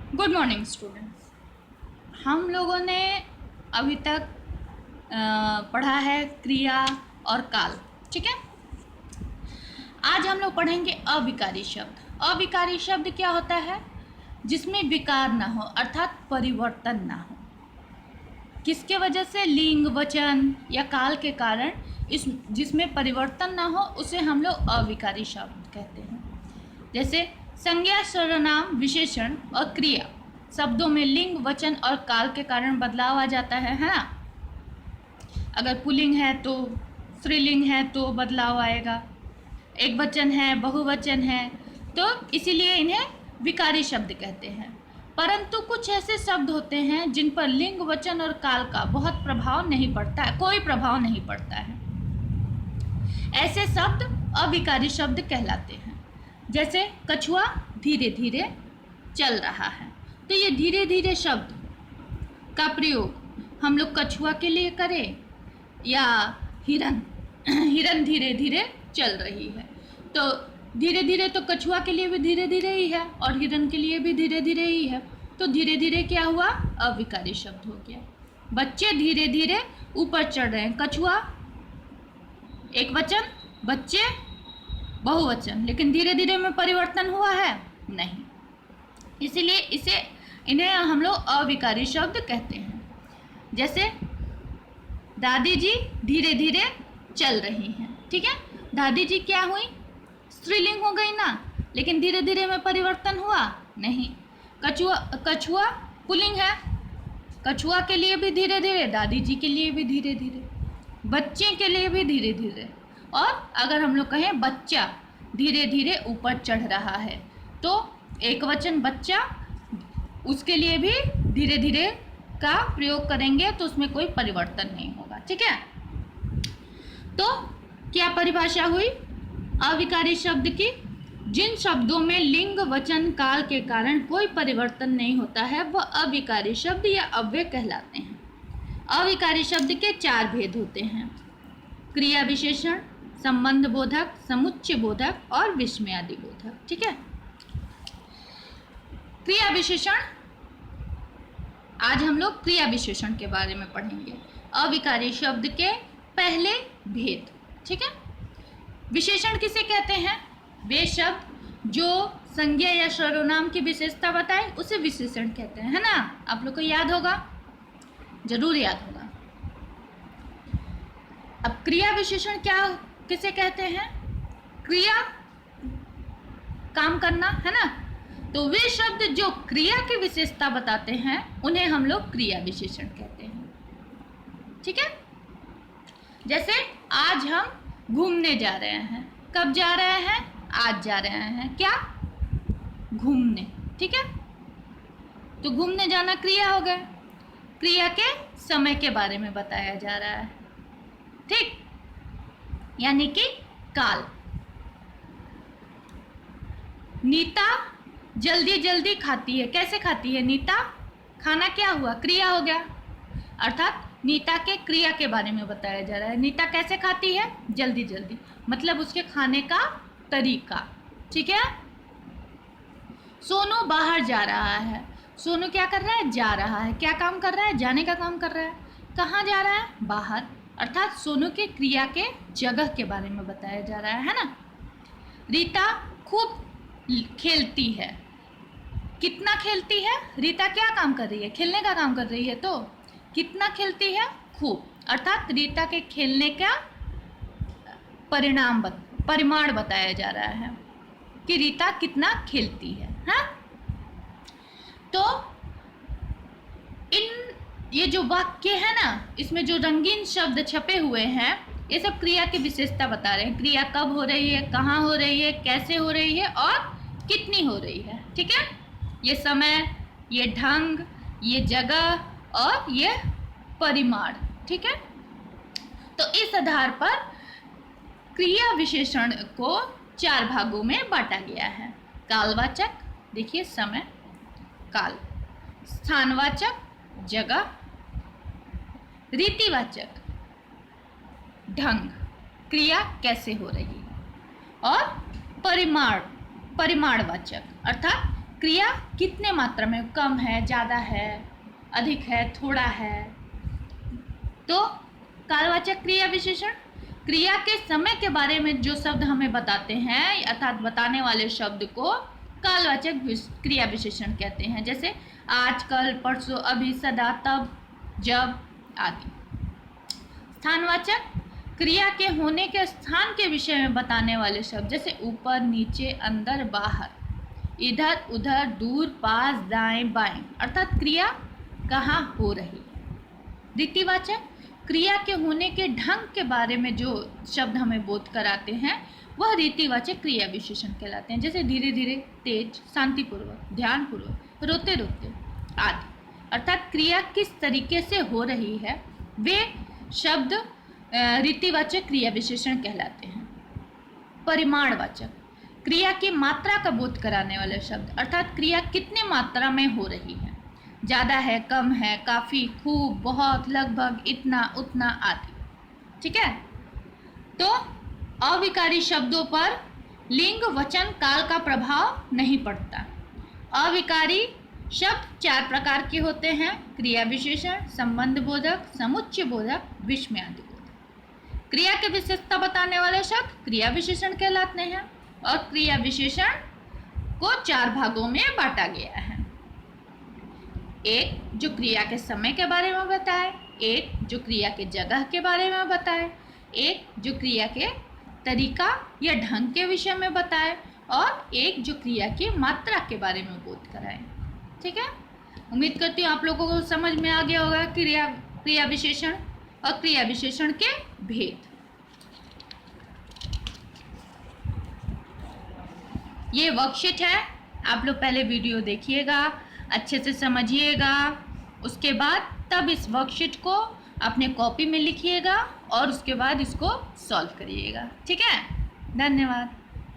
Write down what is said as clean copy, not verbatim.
Good morning students. हम लोगों ने अभी तक पढ़ा है क्रिया और काल। ठीक है, आज हम लोग पढ़ेंगे अविकारी शब्द। अविकारी शब्द क्या होता है? जिसमें विकार ना हो, अर्थात परिवर्तन ना हो। किसके वजह से? लिंग, वचन या काल के कारण इस जिसमें परिवर्तन ना हो उसे हम लोग अविकारी शब्द कहते हैं। जैसे संज्ञा, सर्वनाम, विशेषण और क्रिया शब्दों में लिंग, वचन और काल के कारण बदलाव आ जाता है ना। अगर पुल्लिंग है तो, स्त्रीलिंग है तो बदलाव आएगा, एक वचन है, बहुवचन है, तो इसीलिए इन्हें विकारी शब्द कहते हैं। परंतु कुछ ऐसे शब्द होते हैं जिन पर लिंग, वचन और काल का बहुत प्रभाव नहीं पड़ता है, कोई प्रभाव नहीं पड़ता है। ऐसे शब्द अविकारी शब्द कहलाते हैं। जैसे कछुआ धीरे धीरे चल रहा है, तो ये धीरे धीरे शब्द का प्रयोग हम लोग कछुआ के लिए करें या हिरन धीरे धीरे चल रही है, तो धीरे धीरे तो कछुआ के लिए भी धीरे धीरे ही है और हिरन के लिए भी धीरे धीरे ही है, तो धीरे धीरे क्या हुआ? अविकारी शब्द हो गया। बच्चे धीरे धीरे ऊपर चढ़ रहे हैं, कछुआ एक वचन, बच्चे बहुवचन, लेकिन धीरे धीरे में परिवर्तन हुआ है नहीं, इसीलिए इन्हें हम लोग अविकारी शब्द कहते हैं। जैसे दादी जी धीरे धीरे चल रही हैं। ठीक है, दादी जी क्या हुई? स्त्रीलिंग हो गई ना, लेकिन धीरे धीरे में परिवर्तन हुआ नहीं। कछुआ पुल्लिंग है, कछुआ के लिए भी धीरे धीरे, दादी जी के लिए भी धीरे धीरे, बच्चे के लिए भी धीरे धीरे। और अगर हम लोग कहें बच्चा धीरे धीरे ऊपर चढ़ रहा है, तो एक वचन बच्चा, उसके लिए भी धीरे धीरे का प्रयोग करेंगे तो उसमें कोई परिवर्तन नहीं होगा। ठीक है, तो क्या परिभाषा हुई अविकारी शब्द की? जिन शब्दों में लिंग, वचन, काल के कारण कोई परिवर्तन नहीं होता है वह अविकारी शब्द या अव्यय कहलाते हैं। अविकारी शब्द के 4 भेद होते हैं: क्रिया विशेषण, संबंध बोधक, समुच्चय बोधक और विस्मयादि बोधक। ठीक है, क्रिया विशेषण, आज हम लोग क्रिया विशेषण के बारे में पढ़ेंगे। अविकारी शब्द के पहले भेद। ठीक है, विशेषण किसे कहते हैं? वे शब्द जो संज्ञा या सर्वनाम की विशेषता बताए उसे विशेषण कहते हैं, है ना। आप लोग को याद होगा, जरूर याद होगा। अब क्रिया विशेषण क्या किसे कहते हैं? क्रिया, काम करना, है ना। तो वे शब्द जो क्रिया की विशेषता बताते हैं उन्हें हम लोग क्रिया विशेषण कहते हैं। ठीक है, जैसे आज हम घूमने जा रहे हैं। कब जा रहे हैं? आज जा रहे हैं। क्या? घूमने। ठीक है, तो घूमने जाना क्रिया हो गया। क्रिया के समय के बारे में बताया जा रहा है, ठीक, यानी कि काल। नीता जल्दी जल्दी खाती है। कैसे खाती है नीता? खाना क्या हुआ? क्रिया हो गया, अर्थात नीता के क्रिया के बारे में बताया जा रहा है। नीता कैसे खाती है? जल्दी जल्दी, मतलब उसके खाने का तरीका। ठीक है, सोनू बाहर जा रहा है। सोनू क्या कर रहा है? जा रहा है। क्या काम कर रहा है? जाने का काम कर रहा है। कहाँ जा रहा है? बाहर, अर्थात सोनू के क्रिया के जगह के बारे में बताया जा रहा है ना। रीता खूब खेलती है। कितना खेलती है? रीता क्या काम कर रही है? खेलने का काम कर रही है, तो कितना खेलती है? खूब, अर्थात रीता के खेलने का परिमाण बताया जा रहा है कि रीता कितना खेलती है। हाँ, तो ये जो वाक्य है ना, इसमें जो रंगीन शब्द छपे हुए हैं ये सब क्रिया की विशेषता बता रहे हैं। क्रिया कब हो रही है, कहाँ हो रही है, कैसे हो रही है और कितनी हो रही है। ठीक है, ये समय, ये ढंग, ये जगह और ये परिमाण। ठीक है, तो इस आधार पर क्रिया विशेषण को 4 भागों में बांटा गया है। कालवाचक, देखिए समय, काल, स्थानवाचक, जगह, रीतिवाचक, ढंग, क्रिया कैसे हो रही है, और परिमाणवाचक, अर्थात क्रिया कितने मात्रा में, कम है, ज़्यादा है, अधिक है, थोड़ा है। तो कालवाचक क्रिया विशेषण क्रिया के समय के बारे में जो शब्द हमें बताते हैं अर्थात बताने वाले शब्द को कालवाचक क्रिया विशेषण कहते हैं, जैसे आज, कल, परसों, अभी, सदा, तब, जब आदि। स्थानवाचक क्रिया के होने के स्थान के विषय में बताने वाले शब्द, जैसे ऊपर, नीचे, अंदर, बाहर, इधर, उधर, दूर, पास, दाएं, बाएं, अर्थात क्रिया कहाँ हो रही है। रीतिवाचक क्रिया के होने के ढंग के बारे में जो शब्द हमें बोध कराते हैं वह रीतिवाचक क्रिया विशेषण कहलाते हैं, जैसे धीरे धीरे, तेज, शांतिपूर्वक, ध्यानपूर्वक, रोते रोते आदि। अर्थात क्रिया किस तरीके से हो रही है वे शब्द रीतिवाचक क्रिया विशेषण कहलाते हैं। परिमाणवाचक क्रिया की मात्रा का बोध कराने वाले शब्द, अर्थात क्रिया कितने मात्रा में हो रही है, ज़्यादा है, कम है, काफ़ी, खूब, बहुत, लगभग, इतना, उतना आदि। ठीक है। तो अविकारी शब्दों पर लिंग, वचन, काल का प्रभाव नहीं पड़ता। अविकारी शब्द 4 प्रकार के होते हैं: क्रिया विशेषण, संबंध बोधक, समुच्चय बोधक, विस्मयादि बोधक। क्रिया की विशेषता बताने वाले शब्द क्रिया विशेषण कहलाते हैं और क्रिया विशेषण को 4 भागों में बांटा गया है। एक जो क्रिया के समय के बारे में बताए, एक जो क्रिया के जगह के बारे में बताए, एक जो क्रिया के तरीका या ढंग के विषय में बताए और एक जो क्रिया की मात्रा के बारे में बोध कराए। ठीक है। उम्मीद करती हूँ आप लोगों को समझ में आ गया होगा क्रिया विशेषण और क्रिया विशेषण के भेद। ये वर्कशीट है, आप लोग पहले वीडियो देखिएगा, अच्छे से समझिएगा, उसके बाद तब इस वर्कशीट को अपने कॉपी में लिखिएगा और उसके बाद इसको सॉल्व करिएगा। ठीक है। धन्यवाद।